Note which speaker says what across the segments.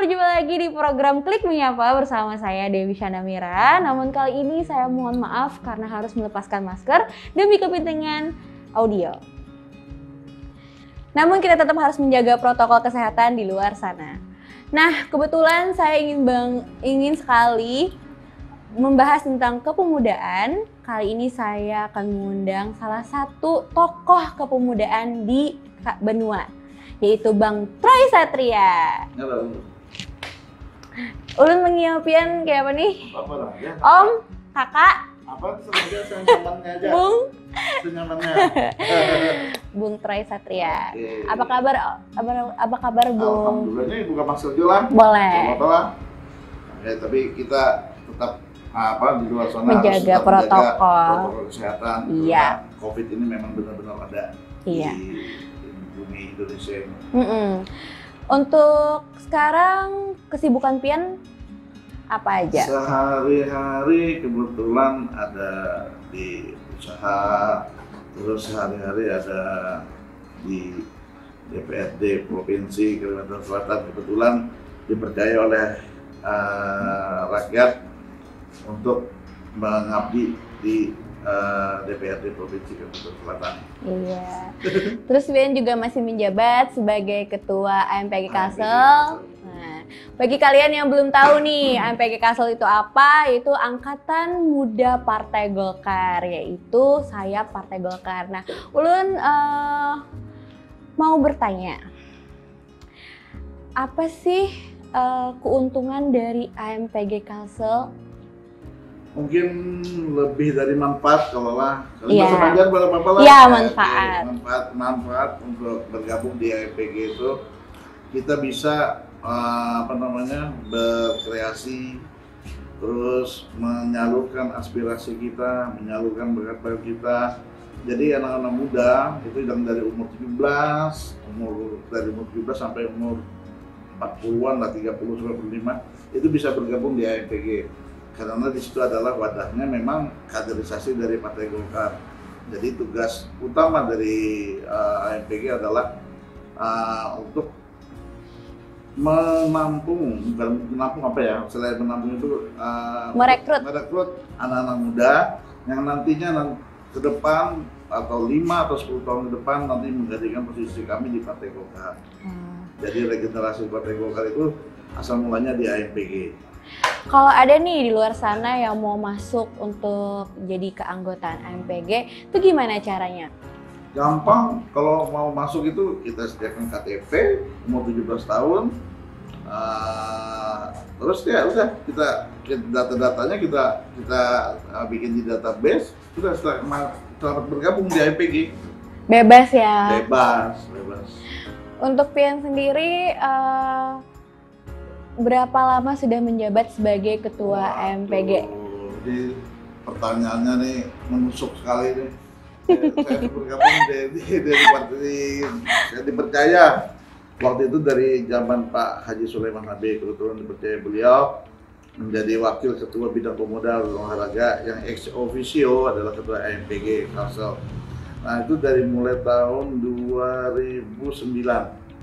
Speaker 1: berjumpa lagi di program Klik Menyapa bersama saya Dewi Shanamira. Namun kali ini saya mohon maaf karena harus melepaskan masker demi kepentingan audio. Namun kita tetap harus menjaga protokol kesehatan di luar sana. Nah, kebetulan saya ingin sekali membahas tentang kepemudaan. Kali ini saya akan mengundang salah satu tokoh kepemudaan di benua, yaitu Bang Troy Satria.
Speaker 2: Halo.
Speaker 1: Ulun menyiapkan kayak apa nih?
Speaker 2: Apa lah ya?
Speaker 1: Om, kakak,
Speaker 2: Apa sengaja senyamannya aja.
Speaker 1: Bung,
Speaker 2: Senyamannya.
Speaker 1: Bung Troy Satria.
Speaker 2: Oke.
Speaker 1: Apa kabar? Apa kabar, Bung?
Speaker 2: Alhamdulillah ini buka masker dulu lah.
Speaker 1: Boleh.
Speaker 2: Apa lah? Oke, tapi kita tetap di luar sana
Speaker 1: Menjaga
Speaker 2: harus tetap
Speaker 1: protokol.
Speaker 2: menjaga protokol kesehatan.
Speaker 1: Iya.
Speaker 2: Karena COVID ini memang benar-benar ada
Speaker 1: Iya.
Speaker 2: di bumi Indonesia ini.
Speaker 1: Untuk sekarang kesibukan Pian apa aja?
Speaker 2: Sehari-hari kebetulan ada di usaha, terus sehari-hari ada di DPRD Provinsi Kalimantan Selatan, kebetulan dipercaya oleh rakyat untuk mengabdi di DPRD Provinsi Kalimantan Selatan.
Speaker 1: Iya. Terus Pian juga masih menjabat sebagai Ketua AMPG Kalsel. Nah, bagi kalian yang belum tahu nih, AMPG Kalsel itu apa? Itu Angkatan Muda Partai Golkar, yaitu saya Partai Golkar. Nah, Ulun mau bertanya, apa sih keuntungan dari AMPG Kalsel?
Speaker 2: Mungkin lebih dari manfaat kalau lah. Kalau
Speaker 1: Iya.
Speaker 2: bahasa Banjar berapa lah?
Speaker 1: Iya, manfaat.
Speaker 2: Manfaat untuk bergabung di AMPG itu kita bisa berkreasi, terus menyalurkan aspirasi kita, menyalurkan bakat-bakat kita. Jadi anak-anak muda itu yang dari umur 17 sampai umur 40-an lah, 30 sampai 45 itu bisa bergabung di AMPG. Karena di situ adalah wadahnya memang kaderisasi dari Partai Golkar. Jadi tugas utama dari AMPG adalah untuk menampung selain menampung itu merekrut anak-anak muda yang nantinya ke depan atau 5 atau 10 tahun ke depan nanti menggantikan posisi kami di Partai Golkar. Jadi regenerasi Partai Golkar itu asal mulanya di AMPG.
Speaker 1: Kalau ada nih di luar sana yang mau masuk untuk jadi keanggotaan AMPG, itu gimana caranya?
Speaker 2: Gampang, kalau mau masuk itu kita sediakan KTP umur 17 tahun. Terus ya udah kita data-datanya kita bikin di database. Sudah selamat bergabung di AMPG.
Speaker 1: Bebas ya?
Speaker 2: Bebas.
Speaker 1: Untuk Pian sendiri, berapa lama sudah menjabat sebagai ketua AMPG?
Speaker 2: Jadi pertanyaannya nih menusuk sekali nih. Saya bergabung dari partai, saya dipercaya waktu itu dari zaman Pak Haji Sulaiman Habib, kebetulan dipercaya beliau menjadi wakil ketua bidang pemuda dan olahraga yang ex officio adalah ketua AMPG Kalsel. Nah itu dari mulai tahun 2009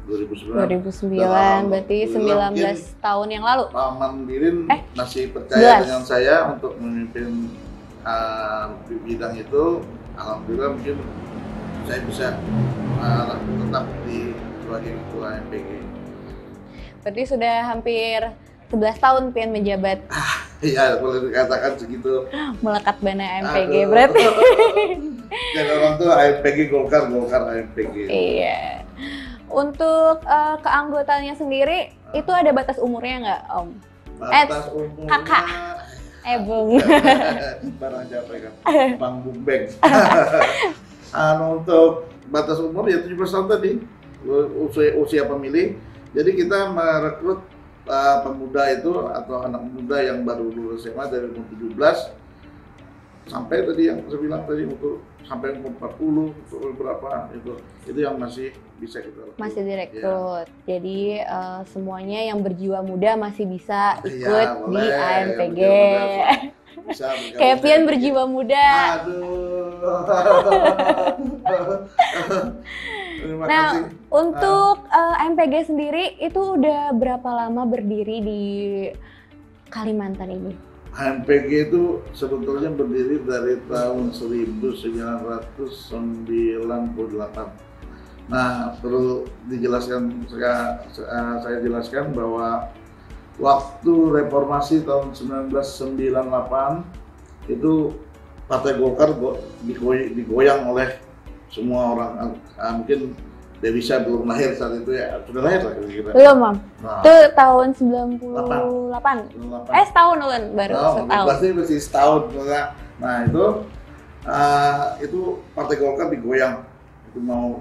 Speaker 1: berarti 19 tahun yang lalu.
Speaker 2: Pak Mandirin masih percaya
Speaker 1: 11.
Speaker 2: dengan saya untuk memimpin bidang itu. Alhamdulillah mungkin saya bisa tetap sebagai ketua MPG.
Speaker 1: Berarti sudah hampir 11 tahun Pian menjabat.
Speaker 2: Iya, boleh dikatakan segitu.
Speaker 1: Melekat bana AMPG berarti.
Speaker 2: Dan orang tuh AMPG Golkar AMPG.
Speaker 1: Iya. Untuk keanggotaannya sendiri itu ada batas umurnya nggak, Om?
Speaker 2: Batas umurnya
Speaker 1: kakak. Bung.
Speaker 2: Barang siapa kan? Bang Bumbeng. Untuk batas umur ya 17 tahun tadi, usia pemilih. Jadi kita merekrut pemuda itu atau anak muda yang baru lulus SMA dari umur 17 sampai tadi yang saya bilang tadi untuk sampai umur 40 untuk berapa itu yang masih bisa kita lakukan.
Speaker 1: Masih direkrut. Ya. Jadi semuanya yang berjiwa muda masih bisa ikut di AMPG. Kayak Pian berjiwa muda.
Speaker 2: Aduh.
Speaker 1: Nah, Untuk AMPG sendiri itu udah berapa lama berdiri di Kalimantan ini?
Speaker 2: AMPG itu sebetulnya berdiri dari tahun 1998. Nah, perlu dijelaskan, saya jelaskan bahwa waktu reformasi tahun 1998 itu Partai Golkar digoyang oleh semua orang. Mungkin Devisa belum lahir saat itu ya, sudah lahir lah kira-kira.
Speaker 1: Belum, Mam.
Speaker 2: Nah,
Speaker 1: Itu tahun 98. Setahun Ulen, baru setahun.
Speaker 2: Pasti masih setahun. Nah, itu Partai Golkar digoyang. Itu mau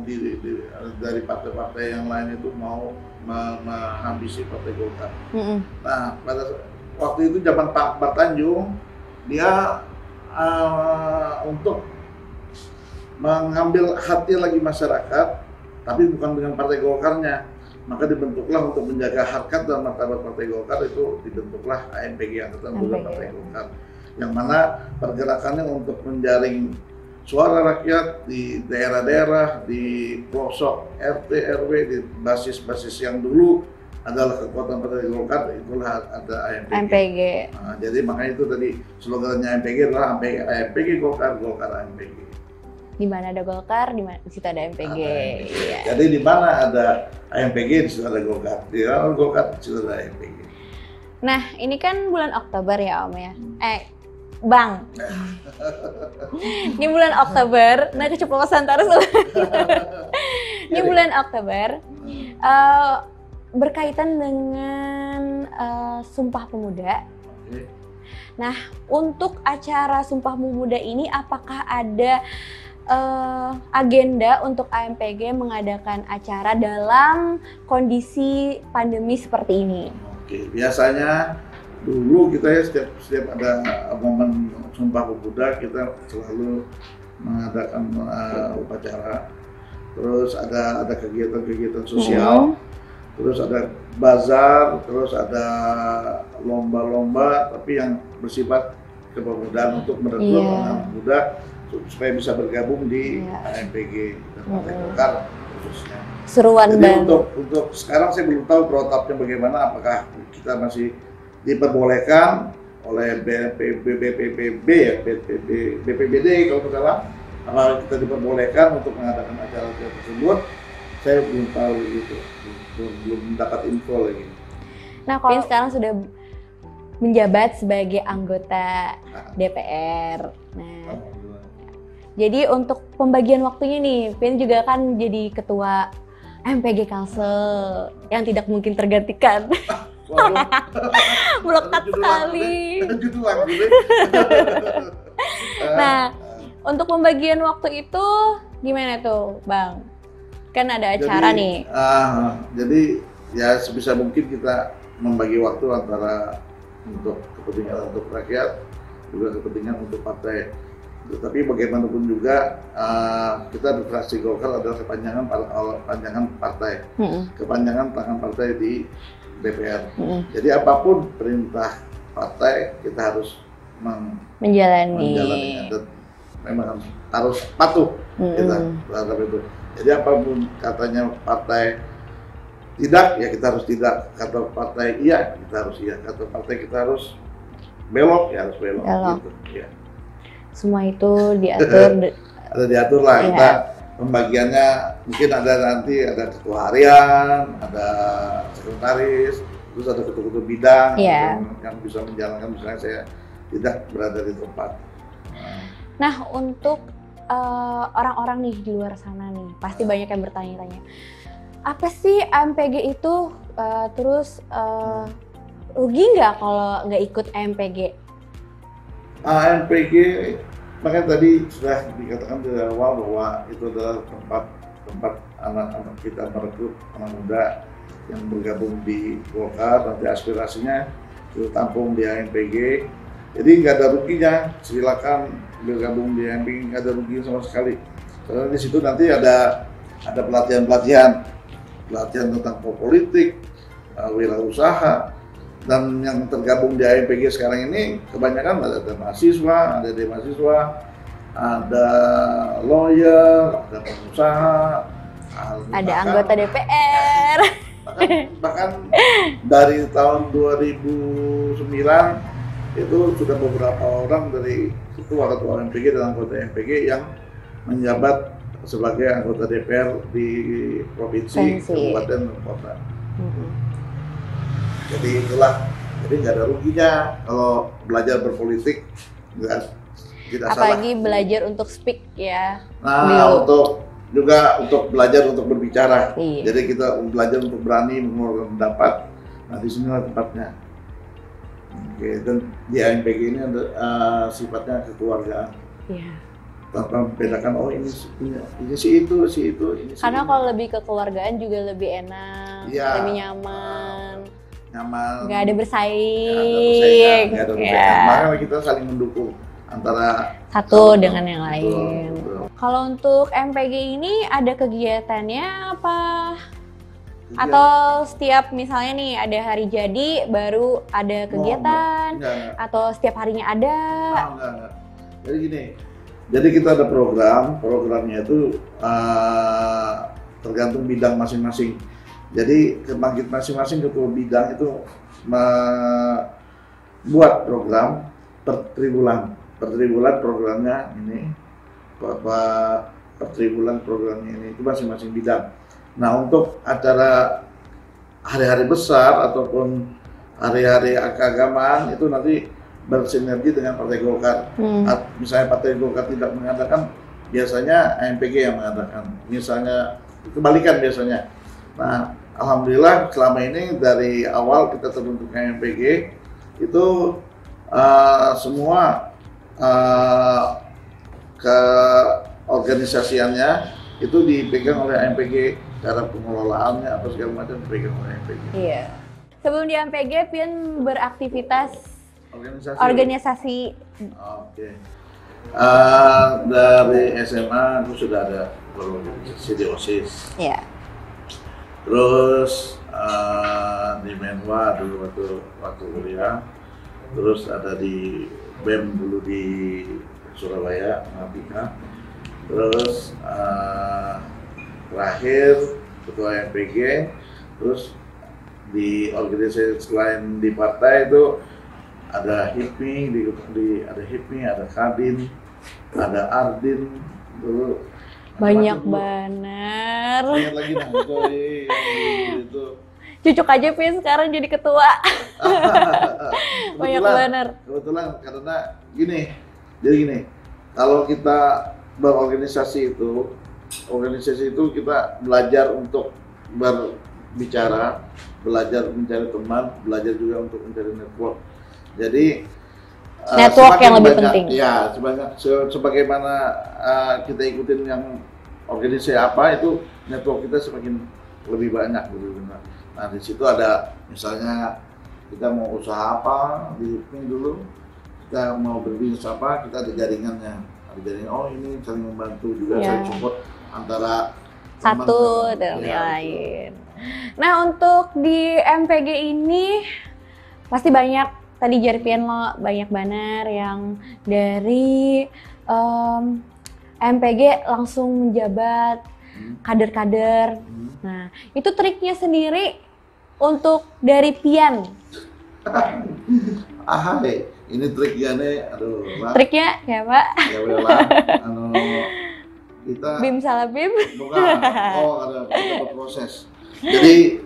Speaker 2: dari partai-partai yang lain itu mau menghabisi Partai Golkar. Nah, pada waktu itu zaman Pak Akbar Tanjung, dia untuk mengambil hati lagi masyarakat, tapi bukan dengan Partai Golkarnya, maka dibentuklah untuk menjaga harkat dan martabat Partai Golkar, itu dibentuklah AMPG, Angkatan Muda Partai Golkar, yang mana pergerakannya untuk menjaring suara rakyat di daerah-daerah, di pelosok RT RW, di basis-basis yang dulu adalah kekuatan Partai Golkar, itulah ada AMPG. Nah, jadi makanya itu tadi slogannya AMPG adalah AMPG Golkar, Golkar AMPG.
Speaker 1: Di mana ada Golkar, di situ ada AMPG.
Speaker 2: Iya. Jadi di mana ada AMPG, di situ ada Golkar. Di mana Golkar, di situ ada AMPG.
Speaker 1: Nah, ini kan bulan Oktober ya Om ya. Bang. Ini bulan Oktober. Nah, keceplosan terus. Ini bulan Oktober. Berkaitan dengan Sumpah Pemuda. Nah, untuk acara Sumpah Pemuda ini apakah ada agenda untuk AMPG mengadakan acara dalam kondisi pandemi seperti ini?
Speaker 2: Oke, biasanya dulu kita ya setiap ada momen Sumpah Pemuda kita selalu mengadakan upacara, terus ada kegiatan-kegiatan sosial, terus ada bazar, terus ada lomba-lomba tapi yang bersifat kepemudaan untuk merekrut anak muda supaya bisa bergabung di AMPG dan Partai Golkar khususnya.
Speaker 1: Seruan.
Speaker 2: Jadi untuk sekarang saya belum tahu protapnya bagaimana, apakah kita masih diperbolehkan oleh BPPB ya, BPBD kalau tidak salah, apakah kita diperbolehkan untuk mengadakan acara tersebut, saya belum tahu gitu, belum dapat info lagi.
Speaker 1: Nah, kalau sekarang sudah menjabat sebagai anggota DPR. Nah, jadi untuk pembagian waktunya nih, Vin juga kan jadi ketua AMPG Kalsel yang tidak mungkin tergantikan. Melekat sekali. Nah, untuk pembagian waktu itu gimana tuh, Bang? Kan ada acara nih.
Speaker 2: Jadi ya sebisa mungkin kita membagi waktu antara untuk kepentingan untuk rakyat, juga kepentingan untuk partai. Tetapi bagaimanapun juga kita di fraksi Golkar adalah kepanjangan partai, kepanjangan tangan partai di DPR. Jadi apapun perintah partai kita harus menjalaninya dan memang harus patuh kita terhadap itu. Jadi apapun katanya partai tidak, ya kita harus tidak. Kata partai iya, kita harus iya. Kata partai kita harus belok, ya harus belok. Gitu. Ya.
Speaker 1: Semua itu diatur.
Speaker 2: Ada diatur lah. Ya. Kita pembagiannya mungkin ada nanti ada ketua harian, ada sekretaris, terus ada ketua-ketua bidang yang bisa menjalankan. Misalnya saya tidak berada di tempat.
Speaker 1: Nah, untuk orang-orang nih di luar sana nih, pasti banyak yang bertanya-tanya, apa sih AMPG itu, terus rugi nggak kalau nggak ikut AMPG?
Speaker 2: AMPG, makanya tadi sudah dikatakan dari awal bahwa itu adalah tempat anak-anak kita merekrut anak muda yang bergabung di Golkar, nanti aspirasinya itu tampung di AMPG. Jadi nggak ada ruginya, silakan bergabung di AMPG, nggak ada ruginya sama sekali. Karena di situ nanti ada pelatihan tentang politik, wirausaha, dan yang tergabung di AMPG sekarang ini kebanyakan ada mahasiswa, ada lawyer, ada pengusaha,
Speaker 1: Ada anggota DPR.
Speaker 2: Bahkan dari tahun 2009 itu sudah beberapa orang dari ketua-ketua MPG dan anggota MPG yang menjabat sebagai anggota DPR di provinsi, kabupaten, dan kota. Jadi itulah, jadi nggak ada ruginya kalau belajar berpolitik, tidak
Speaker 1: apalagi
Speaker 2: salah.
Speaker 1: Belajar untuk speak ya.
Speaker 2: Nah, untuk belajar untuk berbicara.
Speaker 1: Iya.
Speaker 2: Jadi kita belajar untuk berani mengeluarkan pendapat. Nah, di sinilah tempatnya. Oke, dan di AMPG ini ada sifatnya kekeluargaan.
Speaker 1: Iya.
Speaker 2: Tanpa membedakan ini si itu, ini si
Speaker 1: Karena
Speaker 2: ini.
Speaker 1: kalau lebih kekeluargaan juga lebih enak,
Speaker 2: Iya.
Speaker 1: lebih nyaman.
Speaker 2: Nggak
Speaker 1: ada bersaing.
Speaker 2: Nggak ada bersaing.
Speaker 1: Ya.
Speaker 2: Makanya kita saling mendukung antara
Speaker 1: satu dengan yang lain.
Speaker 2: Betul.
Speaker 1: Kalau untuk MPG ini ada kegiatannya apa? Atau setiap misalnya nih ada hari jadi baru ada kegiatan?
Speaker 2: Enggak.
Speaker 1: Atau setiap harinya ada?
Speaker 2: Enggak. Jadi gini, jadi kita ada programnya itu tergantung bidang masing-masing. Jadi masing-masing ketua bidang itu membuat program per tribulan programnya ini, per tribulan programnya ini itu masing-masing bidang. Nah, untuk acara hari-hari besar ataupun hari-hari keagamaan itu nanti bersinergi dengan Partai Golkar. Misalnya Partai Golkar tidak mengadakan, biasanya AMPG yang mengadakan. Misalnya kebalikan biasanya. Nah, alhamdulillah selama ini dari awal kita terbentuknya AMPG itu semua keorganisasiannya itu dipegang oleh AMPG, cara pengelolaannya apa segala macam dipegang oleh AMPG.
Speaker 1: Iya. Sebelum di AMPG, Pian beraktivitas organisasi.
Speaker 2: Oke. Dari SMA aku sudah ada berorganisasi di OSIS.
Speaker 1: Iya.
Speaker 2: Terus di Menwa dulu waktu kuliah. Terus ada di BEM dulu di Surabaya, Mahapika. Terus terakhir ketua MPG. Terus di organisasi lain di partai itu ada HIPMI, ada HIPMI, ada Kadin, ada Ardin dulu.
Speaker 1: Banyak banget.
Speaker 2: Banyak lagi nah, itu.
Speaker 1: Cucuk aja Pian sekarang jadi ketua. Banyak banget.
Speaker 2: Kebetulan karena jadi gini, kalau kita berorganisasi itu, kita belajar untuk berbicara, belajar mencari teman, belajar juga untuk mencari network. Jadi
Speaker 1: network yang lebih penting.
Speaker 2: Ya, sebagaimana kita ikutin yang organisasi apa itu, network kita semakin lebih banyak gitu. Nah, di situ ada misalnya kita mau usaha apa di HIPMI dulu, kita mau berbisnis apa, kita ada jaringannya. Ada jaringan, oh ini saling membantu juga, saling support antara
Speaker 1: satu dan yang lain. Nah, untuk di MPG ini pasti banyak, tadi Jarpian lo banyak banget yang dari MPG langsung menjabat kader-kader. Nah, itu triknya sendiri untuk dari Pian.
Speaker 2: Ini triknya nih, aduh.
Speaker 1: Triknya ya Pak?
Speaker 2: Ya lah, kita
Speaker 1: Bim salah Bim.
Speaker 2: Bukan, ada proses. Jadi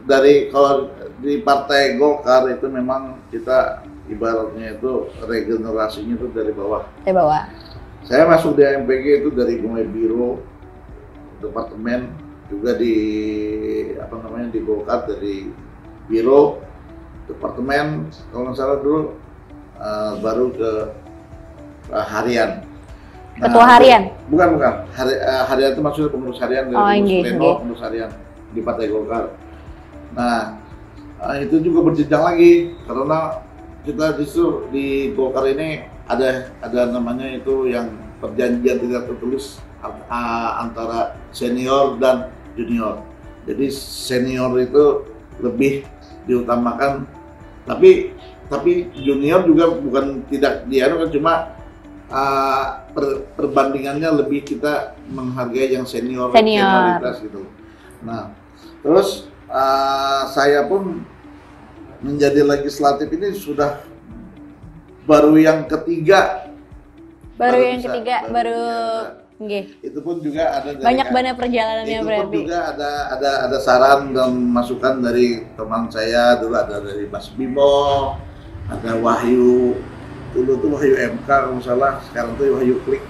Speaker 2: kalau di Partai Golkar itu memang kita ibaratnya itu regenerasinya itu dari bawah.
Speaker 1: Dari bawah.
Speaker 2: Saya masuk di MPG itu dari mulai biro, departemen, juga di di Golkar dari biro, departemen, kalau nggak salah dulu baru ke harian.
Speaker 1: Ketua harian?
Speaker 2: Bukan. Harian itu maksudnya pengurus harian dari pengurus harian di Partai Golkar. Nah, itu juga berjenjang lagi karena kita justru di Golkar ini ada namanya itu yang perjanjian tidak tertulis antara senior dan junior. Jadi senior itu lebih diutamakan, tapi junior juga bukan tidak dianukan, cuma perbandingannya lebih kita menghargai yang senioritas gitu. Nah, terus saya pun menjadi legislatif ini sudah baru yang ketiga.
Speaker 1: Baru nggih.
Speaker 2: Itu pun juga ada dari
Speaker 1: Banyak banget perjalanannya
Speaker 2: itu
Speaker 1: berarti.
Speaker 2: pun juga ada saran dan masukan dari teman saya dulu, ada dari Mas Bimo, ada Wahyu, dulu tuh Wahyu MK kalau nggak salah, sekarang tuh Wahyu Klik,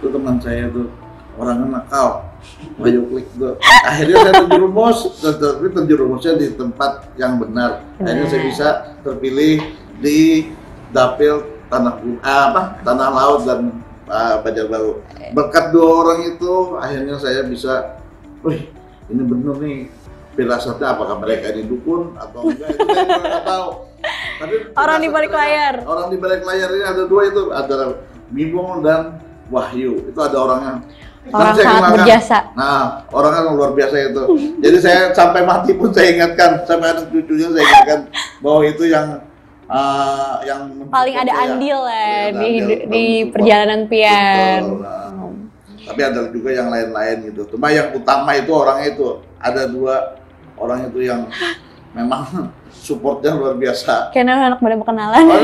Speaker 2: itu teman saya tuh orangnya nakal, Wahyu Klik tuh. Akhirnya saya terjerumus, tapi terjerumusnya di tempat yang benar. Akhirnya saya bisa terpilih di Dapil Tanah Laut dan Banjarbaru. Berkat dua orang itu akhirnya saya bisa, wih ini bener nih firasatnya, apakah mereka ini dukun atau enggak itu saya nggak tahu. Tapi
Speaker 1: Orang di balik layar.
Speaker 2: Orang di balik layar ini ada dua itu, ada Bimo dan Wahyu. Itu ada orangnya.
Speaker 1: Orang
Speaker 2: saya
Speaker 1: sangat
Speaker 2: kenalkan.
Speaker 1: berjasa.
Speaker 2: Nah, orangnya luar biasa itu. Jadi saya sampai mati pun saya ingatkan, sampai anak cucunya saya ingatkan bahwa itu yang
Speaker 1: paling ada andil lah di
Speaker 2: support.
Speaker 1: perjalanan Pian.
Speaker 2: Betul, nah. Tapi ada juga yang lain-lain gitu. Cuma yang utama itu orangnya itu ada dua orang itu yang memang supportnya luar biasa.
Speaker 1: Kayaknya anak pada berkenalan.
Speaker 2: Oh,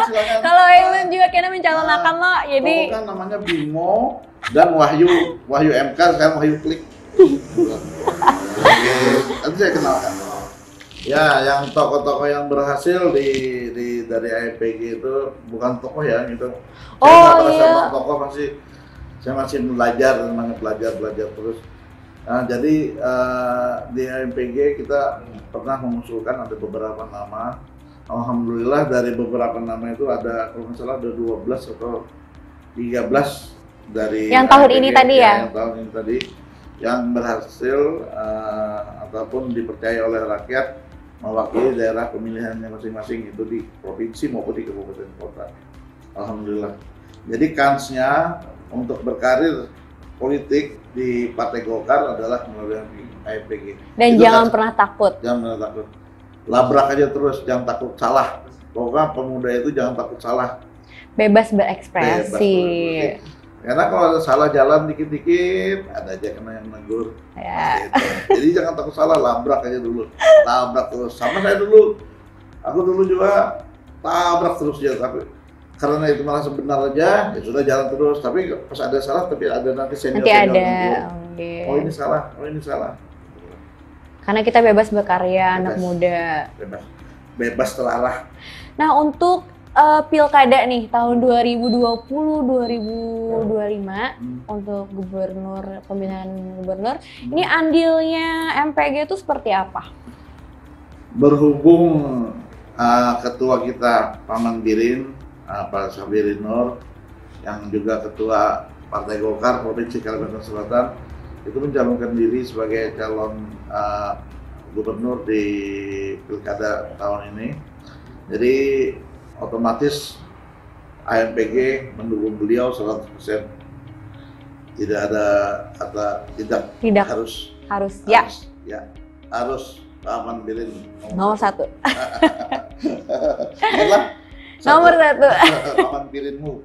Speaker 2: silakan.
Speaker 1: Kalau Ilun juga kayaknya mencalonakan lo, jadi
Speaker 2: Kan namanya Bimo dan Wahyu MK, sekarang Wahyu Klik. Oke, nanti saya kenalkan. Ya, yang tokoh-tokoh yang berhasil dari AMPG itu bukan tokoh ya, gitu.
Speaker 1: Oh,
Speaker 2: Saya
Speaker 1: iya.
Speaker 2: tokoh saya masih belajar, namanya belajar terus. Nah, jadi di AMPG kita pernah mengusulkan ada beberapa nama. Alhamdulillah dari beberapa nama itu ada, kalau nggak salah ada 12 atau 13 dari
Speaker 1: yang tahun
Speaker 2: AMPG,
Speaker 1: ini tadi ya.
Speaker 2: Yang tahun ini tadi yang berhasil ataupun dipercaya oleh rakyat mewakili daerah pemilihannya masing-masing, itu di provinsi maupun di kabupaten kota. Alhamdulillah. Jadi kansnya untuk berkarir politik di Partai Golkar adalah melalui AMPG.
Speaker 1: Dan
Speaker 2: Itu
Speaker 1: jangan
Speaker 2: kan,
Speaker 1: pernah takut.
Speaker 2: jangan pernah takut. Labrak aja terus, jangan takut salah. Pokoknya pemuda itu jangan takut salah.
Speaker 1: Bebas
Speaker 2: Bebas
Speaker 1: berekspresi.
Speaker 2: berekspresi. Karena kalau ada salah jalan dikit-dikit, ada aja kena yang negur.
Speaker 1: Ya.
Speaker 2: Gitu. Jadi jangan takut salah, labrak aja dulu. Labrak terus. Sama saya dulu. Aku dulu juga tabrak terus ya, tapi karena itu malah sebenar aja, ya sudah jalan terus. Tapi pas ada salah, tapi ada nanti senior
Speaker 1: Nanti ada.
Speaker 2: negur. Oh ini salah, oh ini salah.
Speaker 1: Karena kita bebas berkarya, anak
Speaker 2: Bebas.
Speaker 1: muda.
Speaker 2: Bebas telalah.
Speaker 1: Nah, untuk pilkada nih tahun 2020-2025 untuk gubernur, pemilihan gubernur, ini andilnya MPG itu seperti apa?
Speaker 2: Berhubung ketua kita Paman Birin, Pak Sabirin Nur, yang juga ketua Partai Golkar Provinsi Kalimantan Selatan, itu mencalonkan diri sebagai calon gubernur di pilkada tahun ini. Jadi otomatis AMPG mendukung beliau 100%. Tidak ada kata tidak.
Speaker 1: Harus
Speaker 2: Harus Paman Birin
Speaker 1: nomor satu.
Speaker 2: Inilah
Speaker 1: Nomor satu.
Speaker 2: Paman Birinmu.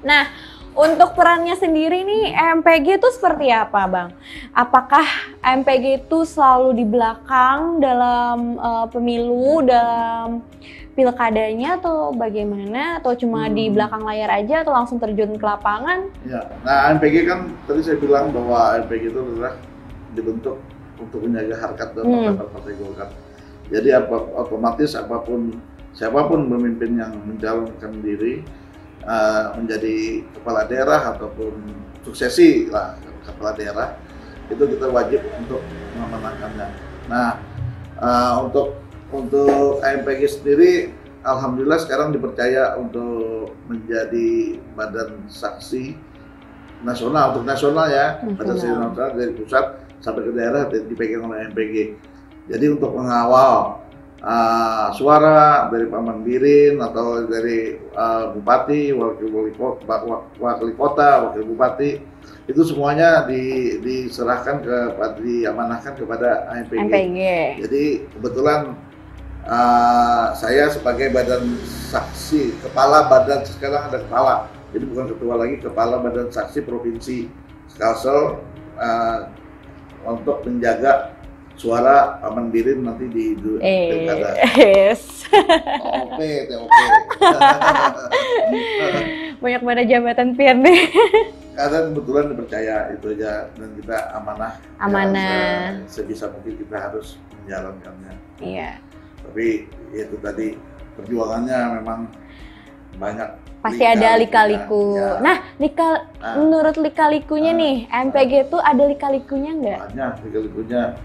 Speaker 1: Nah, untuk perannya sendiri nih MPG itu seperti apa, Bang? Apakah MPG itu selalu di belakang dalam pemilu, dalam pilkadanya, atau bagaimana? Atau cuma di belakang layar aja, atau langsung terjun ke lapangan?
Speaker 2: Ya, nah MPG kan tadi saya bilang bahwa MPG itu adalah dibentuk untuk menjaga harkat dan martabat Partai Golkar. Jadi otomatis siapapun pemimpin yang mencalonkan diri menjadi kepala daerah ataupun suksesi lah kepala daerah, itu kita wajib untuk memenangkannya. Nah, untuk AMPG sendiri, alhamdulillah sekarang dipercaya untuk menjadi badan saksi nasional, untuk nasional ya, badan saksi nasional dari pusat sampai ke daerah dipegang oleh MPG. Jadi untuk mengawal suara dari Paman Birin atau dari bupati, wakil kota, wakil bupati, itu semuanya diserahkan diamanahkan kepada AMPG. Jadi kebetulan saya sebagai badan saksi, kepala badan, sekarang ada kepala, jadi bukan ketua lagi, kepala badan saksi provinsi Kalsel untuk menjaga suara Pak Mandirin nanti di pilkada.
Speaker 1: Yes.
Speaker 2: TOP.
Speaker 1: Banyak pada jabatan pian deh.
Speaker 2: Karena kebetulan dipercaya itu aja, dan kita amanah.
Speaker 1: Amanah.
Speaker 2: Ya, sebisa mungkin kita harus menjalankannya.
Speaker 1: Iya.
Speaker 2: Tapi itu tadi perjuangannya memang banyak.
Speaker 1: Pasti ada lika-liku.
Speaker 2: Ya.
Speaker 1: Nah, menurut lika-likunya nih, MPG itu ada lika-likunya nggak?
Speaker 2: Banyak lika-likunya.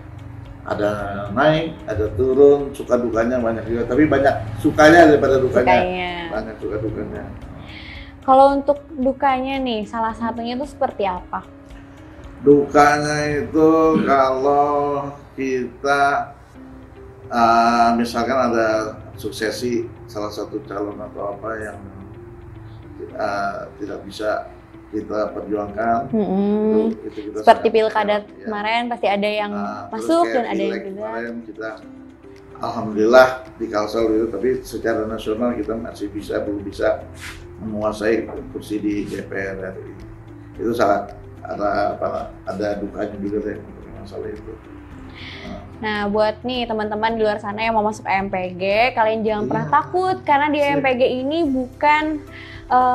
Speaker 2: Ada naik, ada turun, suka dukanya banyak juga. Tapi banyak sukanya daripada dukanya. Banyak suka dukanya.
Speaker 1: Kalau untuk dukanya nih, salah satunya itu seperti apa?
Speaker 2: Dukanya itu kalau kita misalkan ada suksesi salah satu calon atau apa yang tidak bisa kita perjuangkan, itu kita
Speaker 1: seperti pilkada kemarin pasti ada yang masuk dan ada yang tidak.
Speaker 2: Kemarin kita alhamdulillah di Kalsel itu, tapi secara nasional kita masih belum bisa menguasai kursi di DPR RI. Itu sangat ada dukanya juga deh untuk masalah itu.
Speaker 1: Nah, buat nih teman-teman di luar sana yang mau masuk AMPG, kalian jangan pernah takut karena di AMPG ini bukan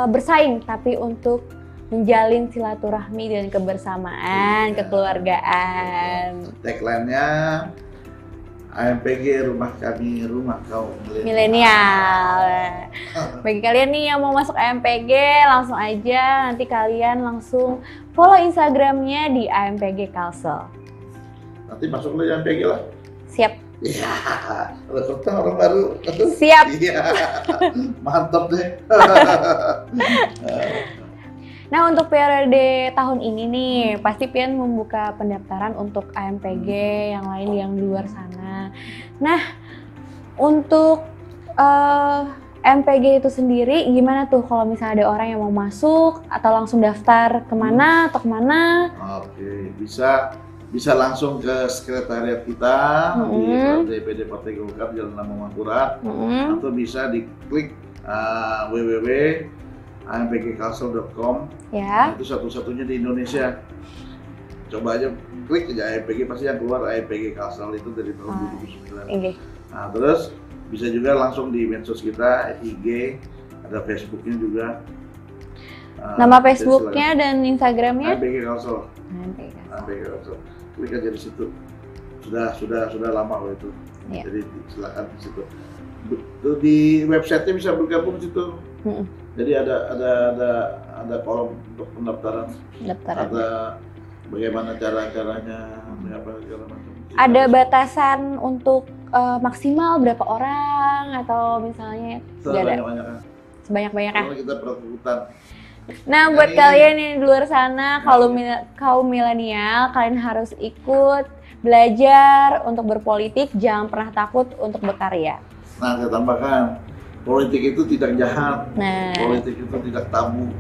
Speaker 1: bersaing, tapi untuk menjalin silaturahmi dan kebersamaan, kekeluargaan.
Speaker 2: Tagline-nya AMPG rumah kami, rumah kaum
Speaker 1: milenial. Bagi kalian nih yang mau masuk AMPG, langsung aja nanti kalian langsung follow Instagramnya di AMPG Kalsel.
Speaker 2: Nanti masuk ke AMPG lah.
Speaker 1: Siap.
Speaker 2: Iya, rekrutnya orang baru.
Speaker 1: Siap.
Speaker 2: Iya, mantap deh.
Speaker 1: Nah, untuk periode tahun ini nih, pasti Pian membuka pendaftaran untuk AMPG yang lain yang di luar sana. Nah, untuk AMPG itu sendiri, gimana tuh kalau misalnya ada orang yang mau masuk atau langsung daftar kemana atau kemana?
Speaker 2: Oke, bisa langsung ke sekretariat kita di DPD Partai Golkar Jalan Lama Mangkurat, atau bisa diklik www.ampgkalsel.com.
Speaker 1: Ya.
Speaker 2: Nah, itu satu-satunya di Indonesia. Coba aja klik aja AMPG, pasti yang keluar AMPG Kalsel itu dari tahun 2009. Nah, terus bisa juga langsung di medsos kita, IG, ada Facebooknya juga.
Speaker 1: Nama Facebooknya dan Instagramnya?
Speaker 2: AMPG Kalsel. AMPG Kalsel. Klik aja di situ. Sudah lama loh itu. Ya. Jadi silakan di situ. Di websitenya bisa bergabung di situ. Jadi ada kolom untuk pendaftaran. Ada bagaimana cara-caranya, apa segala macam.
Speaker 1: Ada batasan untuk maksimal berapa orang atau misalnya sebanyak-banyaknya?
Speaker 2: Kalau kita perekrutan.
Speaker 1: Nah, buat kalian yang di luar sana, kaum milenial, kalian harus ikut belajar untuk berpolitik, jangan pernah takut untuk berkarya.
Speaker 2: Nah, saya tambahkan, politik itu tidak jahat, politik itu tidak tabu,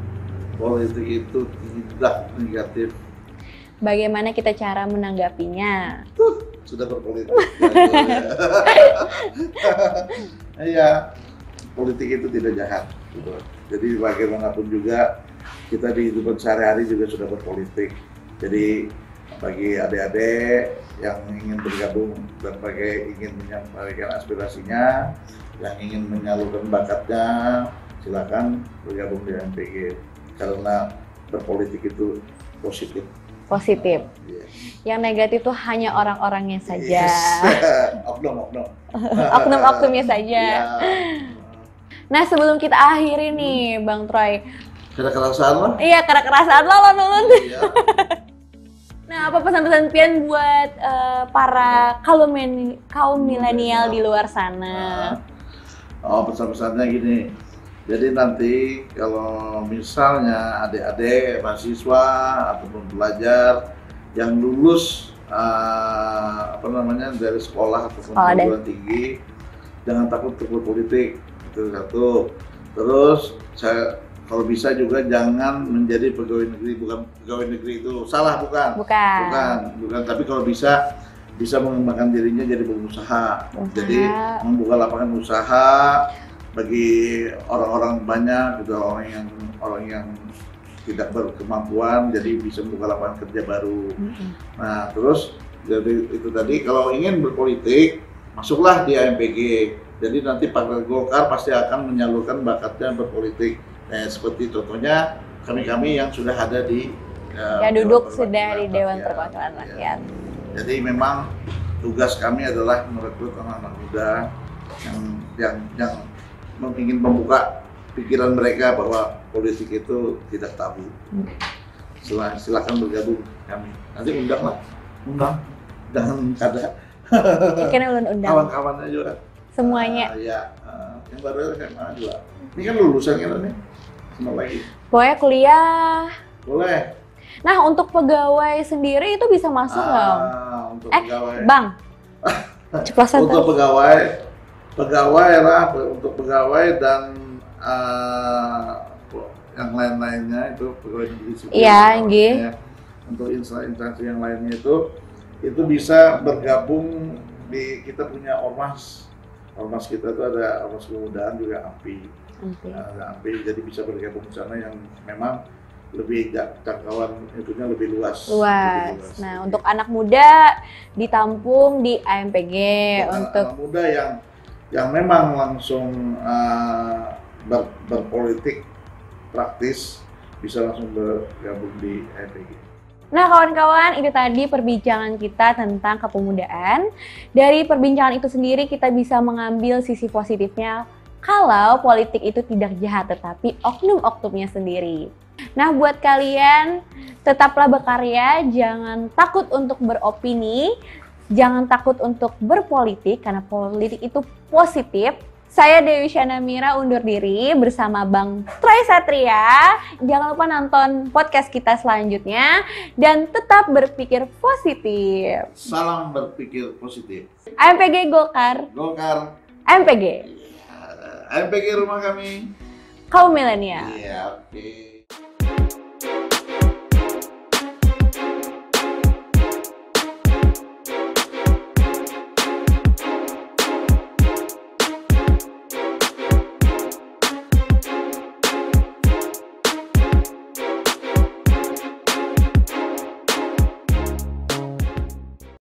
Speaker 2: politik itu tidak negatif.
Speaker 1: Bagaimana kita cara menanggapinya?
Speaker 2: Sudah berpolitik. Iya, politik itu tidak jahat. Gitu. Jadi bagaimanapun juga kita di hidupan sehari-hari juga sudah berpolitik. Jadi bagi adik-adik yang ingin bergabung dan ingin menyampaikan aspirasinya, yang ingin menyalurkan bakatnya, silakan bergabung di MPG karena berpolitik itu positif.
Speaker 1: Positif. Yang negatif itu hanya orang-orangnya saja. Oknum-oknumnya saja. Nah, sebelum kita akhiri nih, Bang Troy.
Speaker 2: Kerasaan lo?
Speaker 1: Iya, kerasaan lo nulun. Iya. Nah, apa pesan-pesan Pian buat para kaum milenial di luar sana?
Speaker 2: Pesan-pesannya gini. Jadi nanti kalau misalnya adik-adik mahasiswa ataupun pelajar yang lulus dari sekolah ataupun perguruan tinggi, jangan takut untuk berpolitik. Itu satu. Terus kalau bisa juga jangan menjadi pegawai negeri. Bukan pegawai negeri itu salah, bukan. Tapi kalau bisa mengembangkan dirinya jadi pengusaha. Jadi membuka lapangan usaha bagi orang-orang banyak, gitu, orang yang tidak berkemampuan, jadi bisa membuka lapangan kerja baru. Nah, terus jadi itu tadi kalau ingin berpolitik, masuklah di AMPG. Jadi nanti Partai Golkar pasti akan menyalurkan bakatnya berpolitik. Nah, seperti contohnya kami-kami yang sudah ada di
Speaker 1: yang duduk sudah di Dewan Perwakilan Rakyat.
Speaker 2: Jadi memang tugas kami adalah merekrut anak-anak muda yang ingin membuka pikiran mereka bahwa politik itu tidak tabu. Silakan bergabung kami. Nanti undang. Jangan ada.
Speaker 1: Mungkin ulun undang.
Speaker 2: Kawan-kawannya juga.
Speaker 1: Semuanya.
Speaker 2: Yang baru SMA juga. Ini kan lulusan kan nih. Semua lagi.
Speaker 1: Boleh kuliah.
Speaker 2: Boleh.
Speaker 1: Nah, untuk pegawai sendiri itu bisa masuk nggak?
Speaker 2: Untuk pegawai.
Speaker 1: Bang. Ceplosan.
Speaker 2: Untuk untuk pegawai dan yang lain-lainnya itu pegawai negeri sipil.
Speaker 1: Iya, nggih.
Speaker 2: Untuk instansi yang lainnya itu bisa bergabung di kita punya ormas. Ormas kita itu ada ormas kemudaan juga AMPI. Ada AMPI, jadi bisa bergabung di sana yang memang lebih jangkauan itunya lebih luas.
Speaker 1: Nah, untuk anak muda ditampung di AMPG. Untuk
Speaker 2: anak muda yang memang langsung berpolitik praktis bisa langsung bergabung di AMPG.
Speaker 1: Nah, kawan-kawan, itu tadi perbincangan kita tentang kepemudaan. Dari perbincangan itu sendiri kita bisa mengambil sisi positifnya kalau politik itu tidak jahat, tetapi oknum-oknumnya sendiri. Nah, buat kalian tetaplah berkarya, jangan takut untuk beropini, jangan takut untuk berpolitik karena politik itu positif. Saya Dewi Syana Mira undur diri bersama Bang Troy Satria. Jangan lupa nonton podcast kita selanjutnya dan tetap berpikir positif.
Speaker 2: Salam berpikir positif.
Speaker 1: AMPG Golkar.
Speaker 2: AMPG.
Speaker 1: AMPG.
Speaker 2: AMPG rumah kami.
Speaker 1: Kaum milenial.
Speaker 2: Iya, oke.